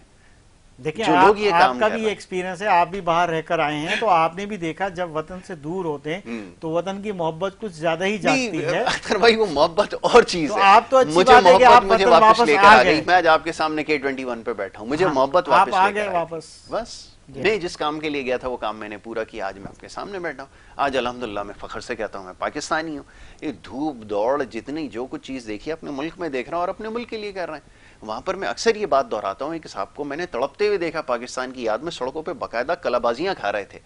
Speaker 2: देखिए आपका भी एक्सपीरियंस है, आप भी बाहर रहकर आए हैं, तो आपने भी देखा जब वतन से दूर होते हैं तो वतन की मोहब्बत कुछ ज्यादा ही जागती है।
Speaker 1: अख्तर भाई वो मोहब्बत और चीज है।
Speaker 2: आप तो अच्छी
Speaker 1: मुझे
Speaker 2: बात है कि आप
Speaker 1: मुझे वापस लेकर आ गई। मैं आज आपके सामने K21 पे बैठा हूँ, मुझे मोहब्बत वापस
Speaker 2: आ गए वापस।
Speaker 1: बस मैं जिस काम के लिए गया था वो काम मैंने पूरा किया, आज मैं आपके सामने बैठा हूँ। आज अल्हम्दुलिल्लाह मैं फख्र से कहता हूँ मैं पाकिस्तानी हूँ। ये धूप दौड़ जितनी जो कुछ चीज़ देखी अपने मुल्क में देख रहा हूँ और अपने मुल्क के लिए कर रहे हैं। वहाँ पर मैं अक्सर ये बात दोहराता हूँ, एक साहब को मैंने तड़पते हुए देखा पाकिस्तान की याद में, सड़कों पर बाकायदा कलाबाजियाँ खा रहे थे।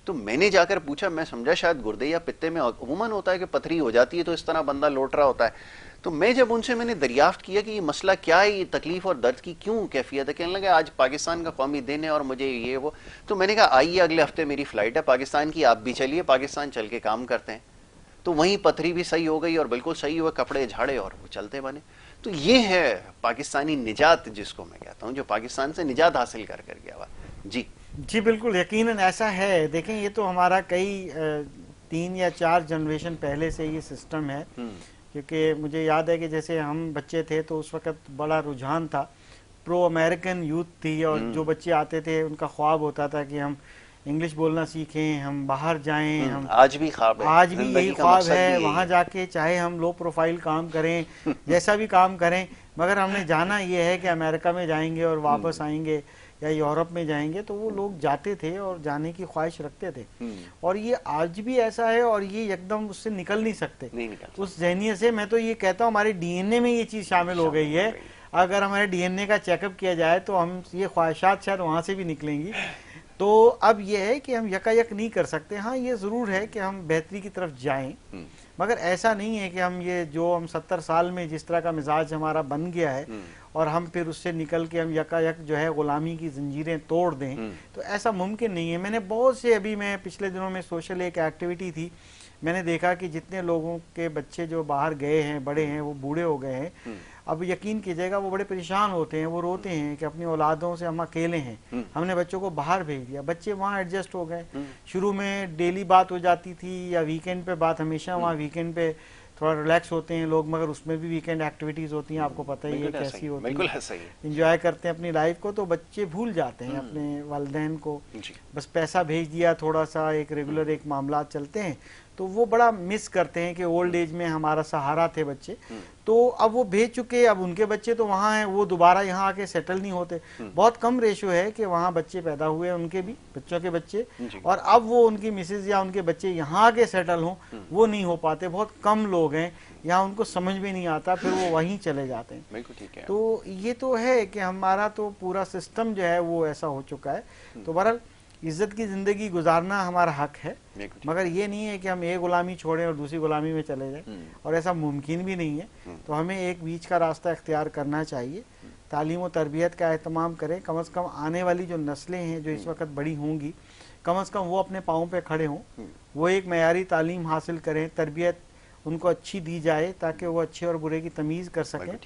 Speaker 1: तो मैंने जाकर पूछा, मैं समझा शायद गुर्दे या पित्ते में अमूमन होता है कि पथरी हो जाती है तो इस तरह बंदा लौट रहा होता है। तो मैं जब उनसे मैंने दरियाफ्त किया कि ये मसला क्या है, ये तकलीफ और दर्द की क्यों कैफियत है, कहने लगे आज पाकिस्तान का कौमी दिन है और मुझे ये वो। तो मैंने कहा आइए अगले हफ्ते मेरी फ्लाइट है पाकिस्तान की, आप भी चलिए, पाकिस्तान चल के काम करते हैं। तो वहीं पथरी भी सही हो गई और बिल्कुल सही हुआ, कपड़े झाड़े और वो चलते बने। तो ये है पाकिस्तानी निजात जिसको मैं कहता हूँ, जो पाकिस्तान से निजात हासिल कर गया हुआ। जी
Speaker 2: बिल्कुल यकीनन ऐसा है। देखें ये तो हमारा कई 3 या 4 जनरेशन पहले से ये सिस्टम है, क्योंकि मुझे याद है कि जैसे हम बच्चे थे तो उस वक्त बड़ा रुझान था, प्रो अमेरिकन यूथ थी, और जो बच्चे आते थे उनका ख्वाब होता था कि हम इंग्लिश बोलना सीखें, हम बाहर जाएं। हम
Speaker 1: आज भी ख्वाब है,
Speaker 2: आज भी यही ख्वाब है, वहाँ जाके चाहे हम लो प्रोफाइल काम करें जैसा भी काम करें, मगर हमने जाना ये है कि अमेरिका में जाएंगे और वापस आएंगे या यूरोप में जाएंगे। तो वो लोग जाते थे और जाने की ख्वाहिश रखते थे, और ये आज भी ऐसा है और ये एकदम उससे निकल नहीं सकते उस ज़हनियत से। मैं तो ये कहता हूँ हमारे डीएनए में ये चीज़ शामिल हो गई है। अगर हमारे डीएनए का चेकअप किया जाए तो हम ये ख्वाहिशात शायद वहाँ से भी निकलेंगी। तो अब ये है कि हम यकायक नहीं कर सकते। हाँ ये ज़रूर है कि हम बेहतरी की तरफ जाएं, मगर ऐसा नहीं है कि हम ये जो हम 70 साल में जिस तरह का मिजाज हमारा बन गया है और हम फिर उससे निकल के हम यकायक जो है ग़ुलामी की जंजीरें तोड़ दें, तो ऐसा मुमकिन नहीं है। मैंने बहुत से, अभी मैं पिछले दिनों में सोशल एक एक्टिविटी थी, मैंने देखा कि जितने लोगों के बच्चे जो बाहर गए हैं, बड़े हैं, वो बूढ़े हो गए हैं। अब यकीन कीजिएगा वो बड़े परेशान होते हैं, वो रोते हैं कि अपनी औलादों से हम अकेले हैं, हमने बच्चों को बाहर भेज दिया। बच्चे वहाँ एडजस्ट हो गए। शुरू में डेली बात हो जाती थी या वीकेंड पे बात, हमेशा वहाँ वीकेंड पे थोड़ा रिलैक्स होते हैं लोग, मगर उसमें भी वीकेंड एक्टिविटीज़ होती हैं, आपको पता ही है कैसी होती है, इंजॉय करते हैं अपनी लाइफ को। तो बच्चे भूल जाते हैं अपने वालिदैन को, बस पैसा भेज दिया, थोड़ा सा एक रेगुलर एक मामला चलते हैं, तो वो बड़ा मिस करते हैं कि ओल्ड एज में हमारा सहारा थे बच्चे। तो अब वो भेज चुके, अब उनके बच्चे तो वहाँ हैं, वो दोबारा यहाँ आके सेटल नहीं होते। बहुत कम रेशियो है कि वहाँ बच्चे पैदा हुए उनके भी, बच्चों के बच्चे, और अब वो उनकी मिसेज या उनके बच्चे यहाँ आके सेटल हों, वो नहीं हो पाते। बहुत कम लोग हैं, या उनको समझ में नहीं आता, फिर वो वहीं चले जाते हैं।
Speaker 1: बिल्कुल ठीक है।
Speaker 2: तो ये तो है कि हमारा तो पूरा सिस्टम जो है वो ऐसा हो चुका है। तो बहरहाल इज्जत की जिंदगी गुजारना हमारा हक है, मगर ये नहीं है कि हम एक गुलामी छोड़ें और दूसरी गुलामी में चले जाएं, और ऐसा मुमकिन भी नहीं है। तो हमें एक बीच का रास्ता इख्तियार करना चाहिए, तालीम और तरबियत का एहतमाम करें। कम से कम आने वाली जो नस्लें हैं जो इस वक्त बड़ी होंगी, कम से कम वो अपने पाँव पे खड़े हों, वो एक मयारी तालीम हासिल करें, तरबियत उनको अच्छी दी जाए ताकि वो अच्छे और बुरे की तमीज़ कर सकें,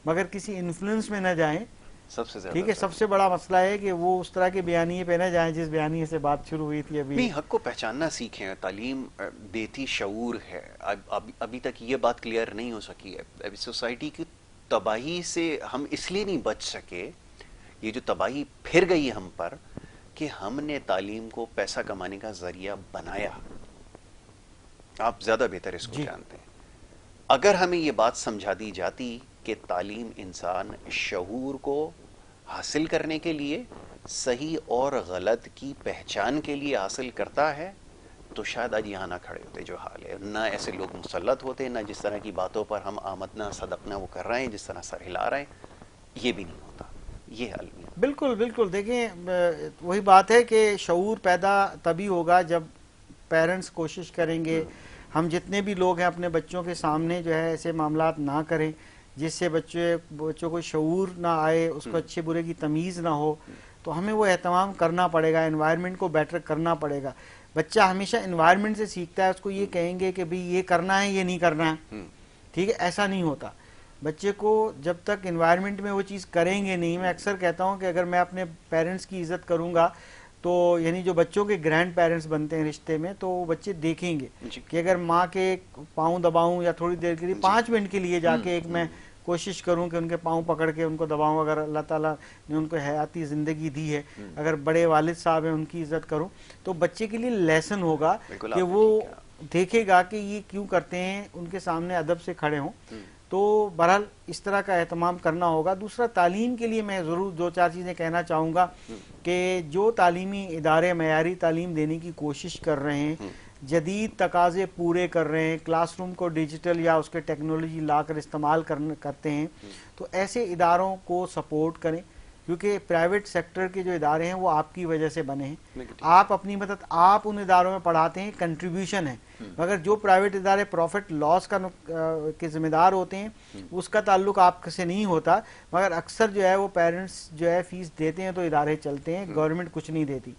Speaker 2: मगर किसी इन्फ्लुएंस में न जाएं।
Speaker 1: सबसे ज्यादा
Speaker 2: ठीक है, सबसे बड़ा मसला है कि वो उस तरह के बयानिए पे न जाएं जिस बयानिए से बात शुरू हुई थी अभी।
Speaker 1: नहीं, हक को पहचानना सीखें। तालीम देती शऊर है। अभी तक ये बात क्लियर नहीं हो सकी है। अभी सोसाइटी की तबाही से हम इसलिए नहीं बच सके, ये जो तबाही फिर गई हम पर, कि हमने तालीम को पैसा कमाने का जरिया बनाया। आप ज्यादा बेहतर इसको जानते हैं। अगर हमें ये बात समझा दी जाती कि तालीम इंसान शऊर को हासिल करने के लिए, सही और गलत की पहचान के लिए हासिल करता है, तो शायद आज यहाँ ना खड़े होते जो हाल है, ना ऐसे लोग मुसल्लत होते, ना जिस तरह की बातों पर हम आमदना सदकना वो कर रहे हैं, जिस तरह सर हिला रहे हैं, ये भी नहीं होता। ये हल नहीं।
Speaker 2: बिल्कुल बिल्कुल, देखें वही बात है कि शऊर पैदा तभी होगा जब पेरेंट्स कोशिश करेंगे, हम जितने भी लोग हैं अपने बच्चों के सामने जो है ऐसे मामलात ना करें जिससे बच्चों को शऊर ना आए, उसको अच्छे बुरे की तमीज़ ना हो। तो हमें वो एहतमाम करना पड़ेगा, एनवायरनमेंट को बेटर करना पड़ेगा। बच्चा हमेशा एनवायरनमेंट से सीखता है, उसको ये कहेंगे कि भाई ये करना है, ये नहीं करना है, ठीक है, ऐसा नहीं होता। बच्चे को जब तक एनवायरनमेंट में वो चीज़ करेंगे नहीं, मैं अक्सर कहता हूँ कि अगर मैं अपने पेरेंट्स की इज़्ज़त करूँगा, तो यानी जो बच्चों के ग्रैंड पेरेंट्स बनते हैं रिश्ते में, तो बच्चे देखेंगे कि अगर माँ के पाँव दबाऊं या थोड़ी देर के लिए 5 मिनट के लिए जाके एक मैं कोशिश करूं कि उनके पाँव पकड़ के उनको दबाऊं, अगर अल्लाह ताला ने उनको हयाती ज़िंदगी दी है, अगर बड़े वालिद साहब हैं उनकी इज़्ज़त करूं, तो बच्चे के लिए लेसन होगा कि वो देखेगा कि ये क्यों करते हैं, उनके सामने अदब से खड़े हों। तो बहरहाल इस तरह का एहतमाम करना होगा। दूसरा, तालीम के लिए मैं ज़रूर 2-4 चीज़ें कहना चाहूँगा कि जो तालीमी इदारे मयारी तालीम देने की कोशिश कर रहे हैं, जदीद तकाज़े पूरे कर रहे हैं, क्लासरूम को डिजिटल या उसके टेक्नोलॉजी लाकर इस्तेमाल करते हैं, तो ऐसे इदारों को सपोर्ट करें, क्योंकि प्राइवेट सेक्टर के जो इदारे हैं वो आपकी वजह से बने हैं। आप अपनी मदद आप उन इदारों में पढ़ाते हैं, कंट्रीब्यूशन है, मगर जो प्राइवेट इदारे प्रॉफिट लॉस का के जिम्मेदार होते हैं उसका ताल्लुक आपसे नहीं होता। मगर अक्सर जो है वो पेरेंट्स जो है फीस देते हैं तो इदारे चलते हैं, गवर्नमेंट कुछ नहीं देती।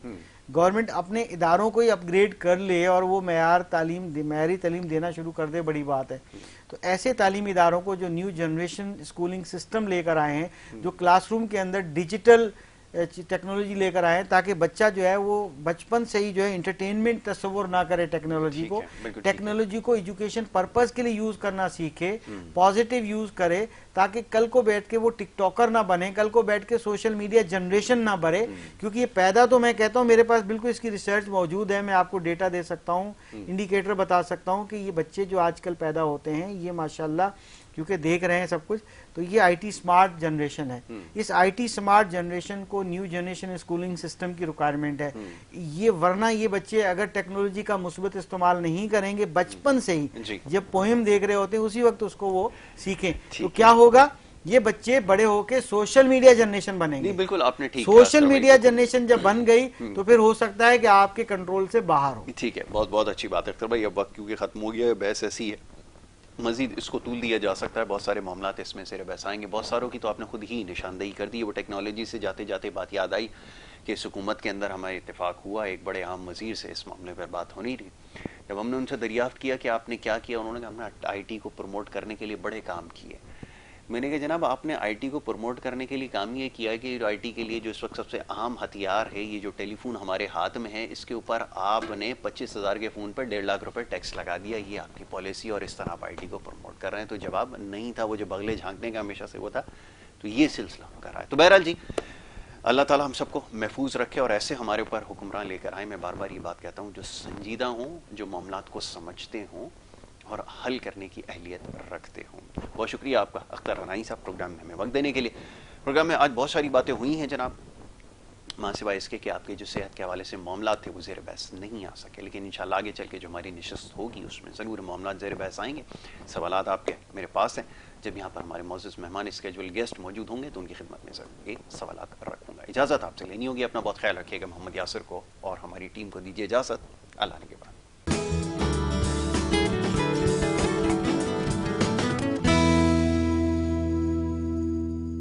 Speaker 2: गवर्नमेंट अपने इदारों को ही अपग्रेड कर ले और वो मयारी तालीम देना शुरू कर दे, बड़ी बात है। तो ऐसे तालीमी इदारों को जो न्यू जनरेशन स्कूलिंग सिस्टम लेकर आए हैं, जो क्लासरूम के अंदर डिजिटल टेक्नोलॉजी लेकर आए, ताकि बच्चा जो है वो बचपन से ही जो है इंटरटेनमेंट तस्वुर ना करे, टेक्नोलॉजी को एजुकेशन पर्पस के लिए यूज करना सीखे, पॉजिटिव यूज करे, ताकि कल को बैठ के वो टिकटॉकर ना बने, कल को बैठ के सोशल मीडिया जनरेशन ना बढ़े। क्योंकि ये पैदा, तो मैं कहता हूँ, मेरे पास बिल्कुल इसकी रिसर्च मौजूद है, मैं आपको डेटा दे सकता हूँ, इंडिकेटर बता सकता हूँ कि ये बच्चे जो आजकल पैदा होते हैं, ये माशाल्लाह, क्योंकि देख रहे हैं सब कुछ, तो ये आईटी स्मार्ट जनरेशन है। इस आईटी स्मार्ट जनरेशन को न्यू जनरेशन स्कूलिंग सिस्टम की रिक्वायरमेंट है ये, वरना ये बच्चे अगर टेक्नोलॉजी का मुस्बत इस्तेमाल नहीं करेंगे बचपन से ही, जब पोएम देख रहे होते हैं उसी वक्त उसको वो सीखें, तो क्या होगा, ये बच्चे बड़े होके सोशल मीडिया जनरेशन बनेंगे।
Speaker 1: बिल्कुल आपने ठीक,
Speaker 2: सोशल मीडिया जनरेशन जब बन गई तो फिर हो सकता है कि आपके कंट्रोल से बाहर हो।
Speaker 1: ठीक है, बहुत बहुत अच्छी बात है अख्तर भाई। अब वक्त क्योंकि खत्म हो गया है, बहस ऐसी है, मजीद इसको तूल दिया जा सकता है, बहुत सारे मामला इसमें से बहस आएंगे, बहुत सारों की तो आपने खुद ही निशानदेही कर दी है। वो टेक्नोलॉजी से जाते जाते बात याद आई कि इस हुकूमत के अंदर हमारा इत्तेफाक हुआ, एक बड़े आम वज़ीर से इस मामले पर बात होनी थी। जब हमने उनसे दरियाफ्त किया कि आपने क्या किया, उन्होंने कहा हमने IT को प्रमोट करने के लिए बड़े काम किए। मैंने कहा जनाब आपने IT को प्रमोट करने के लिए काम ये किया है कि IT के लिए जो इस वक्त सबसे आम हथियार है, ये जो टेलीफोन हमारे हाथ में है, इसके ऊपर आपने 25,000 के फ़ोन पर 1.5 लाख रुपए टैक्स लगा दिया, ये आपकी पॉलिसी और इस तरह आप IT को प्रमोट कर रहे हैं। तो जवाब नहीं था, वो जो बगले झांकने का हमेशा से वो था, तो ये सिलसिला कर रहा है। तो बहरहाल जी, अल्लाह ताला हम सबको महफूज रखे और ऐसे हमारे ऊपर हुक्मरान लेकर आए। मैं बार बार ये बात कहता हूँ, जो संजीदा हों, जो मामलात को समझते हों और हल करने की अहलियत रखते हों। बहुत शुक्रिया आपका अख्तर रनाई साहब, प्रोग्राम में हमें वक्त देने के लिए। प्रोग्राम में आज बहुत सारी बातें हुई हैं जनाब, माँ सिवाय इसके कि आपके जो सेहत के हवाले से मामला थे वो ज़ेर बहस नहीं आ सके, लेकिन इंशाल्लाह आगे चल के जो हमारी नशस्त होगी उसमें ज़रूर मामला ज़ेर बहस आएंगे। सवालात आपके मेरे पास हैं, जब यहाँ पर हमारे मौजूद मेहमान स्केजुअल गेस्ट मौजूद होंगे तो उनकी खिदमत में ज़रूर ये सवालात रखूँगा। इजाज़त आपसे लेनी होगी, अपना बहुत ख्याल रखिएगा। मोहम्मद यासिर को और हमारी टीम को दीजिए इजाज़त। अल्लाह ने के बाद।